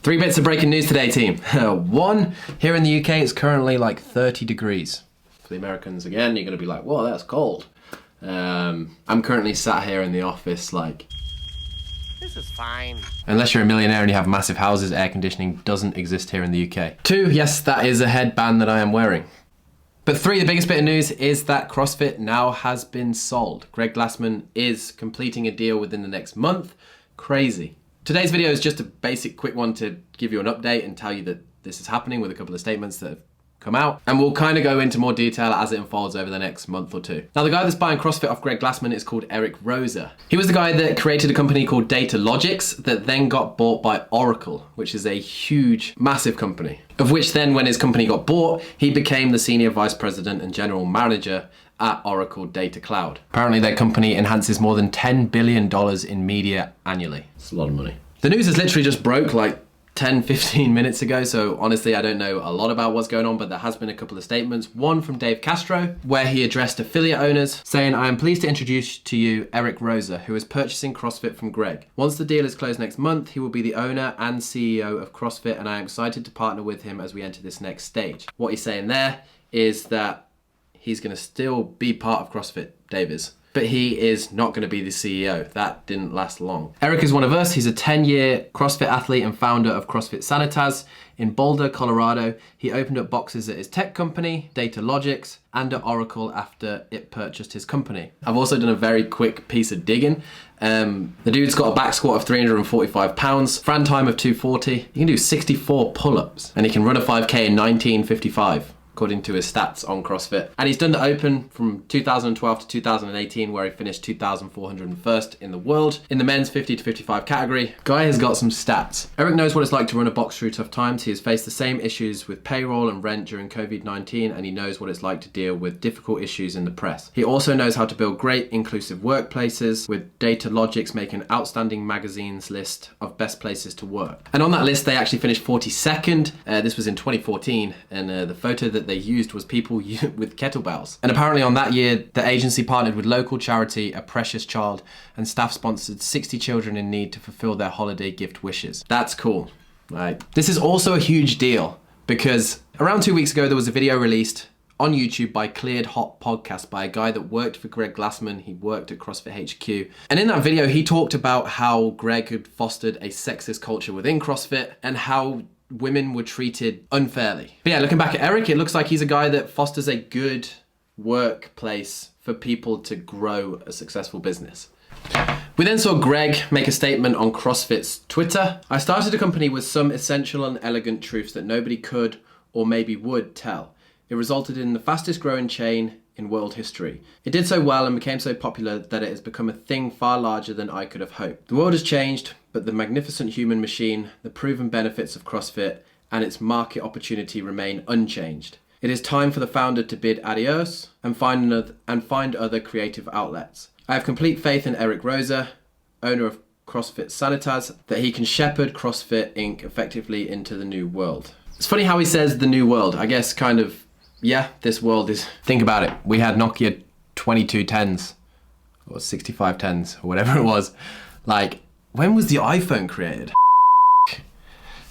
Three bits of breaking news today, team. One, here in the UK, it's currently like 30 degrees. For the Americans, again, you're gonna be like, whoa, that's cold. I'm currently sat here in the office like, this is fine. Unless you're a millionaire and you have massive houses, air conditioning doesn't exist here in the UK. Two, yes, that is a headband that I am wearing. But three, the biggest bit of news is that CrossFit now has been sold. Greg Glassman is completing a deal within the next month. Crazy. Today's video is just a basic quick one to give you an update and tell you that this is happening with a couple of statements that have come out. And we'll kind of go into more detail as it unfolds over the next month or two. Now, the guy that's buying CrossFit off Greg Glassman is called Erik Roza. He was the guy that created a company called Data Logics that then got bought by Oracle, which is a huge, massive company. Of which then, when his company got bought, he became the senior vice president and general manager at Oracle Data Cloud. Apparently their company enhances more than $10 billion in media annually. It's a lot of money. The news has literally just broke like 10, 15 minutes ago, so honestly I don't know a lot about what's going on, but there has been a couple of statements. One from Dave Castro, where he addressed affiliate owners, saying, "I am pleased to introduce to you Erik Roza, who is purchasing CrossFit from Greg. Once the deal is closed next month, he will be the owner and CEO of CrossFit, and I am excited to partner with him as we enter this next stage." What he's saying there is that he's going to still be part of CrossFit, Dave is. But he is not going to be the CEO. That didn't last long. Erik is one of us. He's a 10-year CrossFit athlete and founder of CrossFit Sanitaz in Boulder, Colorado. He opened up boxes at his tech company, Data Logics, and at Oracle after it purchased his company. I've also done a very quick piece of digging. The dude's got a back squat of 345 pounds, Fran time of 240. He can do 64 pull-ups, and he can run a 5K in 1955. According to his stats on CrossFit. And he's done the Open from 2012 to 2018, where he finished 2,401st in the world in the men's 50 to 55 category. Guy has got some stats. Erik knows what it's like to run a box through tough times. He has faced the same issues with payroll and rent during COVID-19, and he knows what it's like to deal with difficult issues in the press. He also knows how to build great inclusive workplaces, with Data Logics making Outstanding Magazine's list of best places to work. And on that list, they actually finished 42nd. This was in 2014, and the photo that they used was people with kettlebells. And apparently on that year, the agency partnered with local charity A Precious Child, and staff sponsored 60 children in need to fulfill their holiday gift wishes. That's cool, right? This is also a huge deal because around 2 weeks ago, there was a video released on YouTube by Cleared Hot Podcast by a guy that worked for Greg Glassman. He worked at CrossFit HQ. And in that video, he talked about how Greg had fostered a sexist culture within CrossFit and how women were treated unfairly. But yeah, looking back at Erik, it looks like he's a guy that fosters a good workplace for people to grow a successful business. We then saw Greg make a statement on CrossFit's Twitter. "I started a company with some essential and elegant truths that nobody could or maybe would tell. It resulted in the fastest growing chain in world history. It did so well and became so popular that it has become a thing far larger than I could have hoped. The world has changed, but the magnificent human machine, the proven benefits of CrossFit, and its market opportunity remain unchanged. It is time for the founder to bid adios and find other creative outlets. I have complete faith in Erik Roza, owner of CrossFit Sanitaz, that he can shepherd CrossFit Inc. effectively into the new world." It's funny how he says the new world. I guess kind of, yeah, this world is... Think about it. We had Nokia 2210s or 6510s or whatever it was. Like, when was the iPhone created?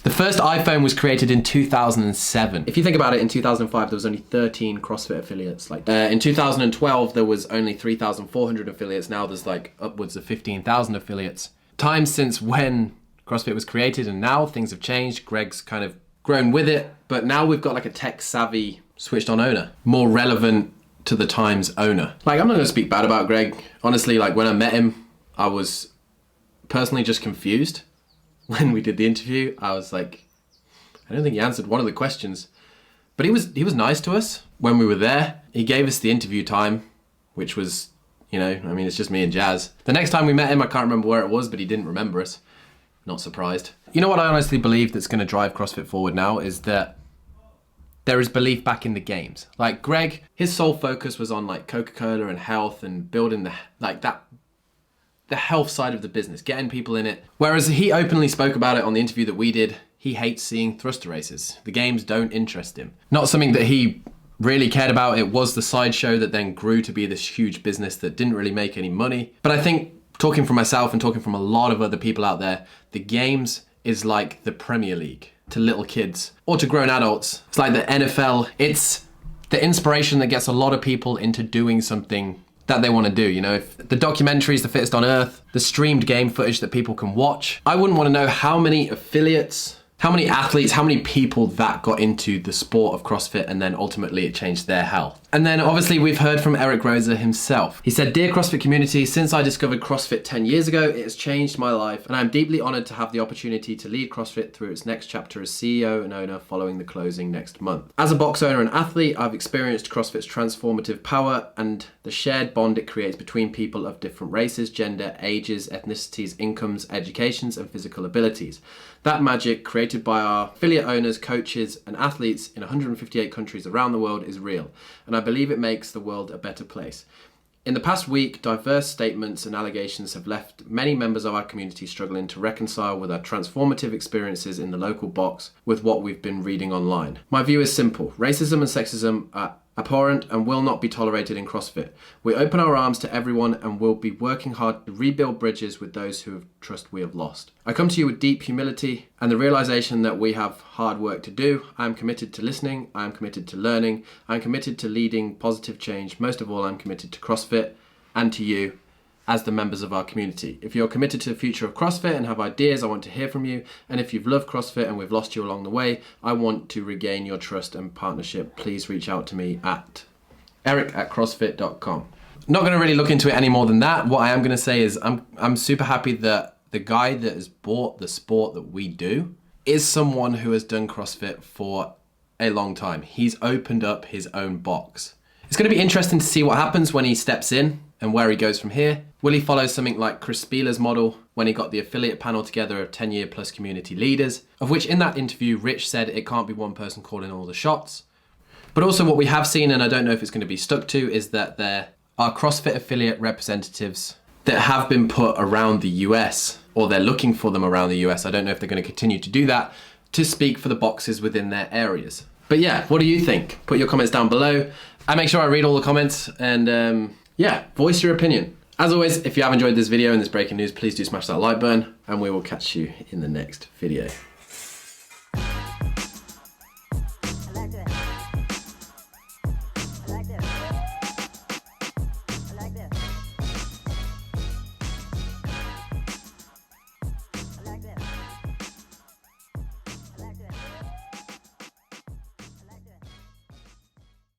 The first iPhone was created in 2007. If you think about it, in 2005, there was only 13 CrossFit affiliates. In 2012, there was only 3,400 affiliates. Now there's like upwards of 15,000 affiliates. Time since when CrossFit was created, and now things have changed. Greg's kind of grown with it, but now we've got like a tech-savvy, switched-on owner, more relevant to the times owner. Like, I'm not gonna speak bad about Greg. Honestly, like when I met him, I was personally just confused. When we did the interview, I was like, I don't think he answered one of the questions, but he was nice to us when we were there. He gave us the interview time, which was, you know, I mean, it's just me and Jazz. The next time we met him, I can't remember where it was, but he didn't remember us. Not surprised. You know what I honestly believe that's going to drive CrossFit forward now is that there is belief back in the games. Like Greg, his sole focus was on like Coca-Cola and health and building the health side of the business, getting people in it. Whereas he openly spoke about it on the interview that we did. He hates seeing thruster races. The games don't interest him. Not something that he really cared about. It was the sideshow that then grew to be this huge business that didn't really make any money. But I think, talking for myself and talking from a lot of other people out there, the games is like the Premier League to little kids or to grown adults. It's like the NFL. It's the inspiration that gets a lot of people into doing something that they want to do. You know, if the documentaries, The Fittest on Earth, the streamed game footage that people can watch. I wouldn't want to know how many affiliates, how many athletes, how many people that got into the sport of CrossFit and then ultimately it changed their health. And then obviously we've heard from Erik Roza himself. He said, "Dear CrossFit community, since I discovered CrossFit 10 years ago, it has changed my life and I'm deeply honored to have the opportunity to lead CrossFit through its next chapter as CEO and owner following the closing next month. As a box owner and athlete, I've experienced CrossFit's transformative power and the shared bond it creates between people of different races, gender, ages, ethnicities, incomes, educations, and physical abilities. That magic created by our affiliate owners, coaches, and athletes in 158 countries around the world is real, and I believe it makes the world a better place. In the past week, diverse statements and allegations have left many members of our community struggling to reconcile with our transformative experiences in the local box with what we've been reading online. My view is simple. Racism and sexism are abhorrent and will not be tolerated in CrossFit. We open our arms to everyone and will be working hard to rebuild bridges with those who have trust we have lost. I come to you with deep humility and the realization that we have hard work to do. I am committed to listening. I am committed to learning. I am committed to leading positive change. Most of all, I'm committed to CrossFit and to you as the members of our community. If you're committed to the future of CrossFit and have ideas, I want to hear from you. And if you've loved CrossFit and we've lost you along the way, I want to regain your trust and partnership. Please reach out to me at eric@crossfit.com. Not going to really look into it any more than that. What I am going to say is I'm super happy that the guy that has bought the sport that we do is someone who has done CrossFit for a long time. He's opened up his own box. It's going to be interesting to see what happens when he steps in and where he goes from here. Will he follow something like Chris Spieler's model when he got the affiliate panel together of 10-year plus community leaders, of which in that interview, Rich said it can't be one person calling all the shots. But also what we have seen, and I don't know if it's going to be stuck to, is that there are CrossFit affiliate representatives that have been put around the US, or they're looking for them around the US. I don't know if they're going to continue to do that, to speak for the boxes within their areas. But yeah, what do you think? Put your comments down below. I make sure I read all the comments and yeah, voice your opinion. As always, if you have enjoyed this video and this breaking news, please do smash that like button and we will catch you in the next video.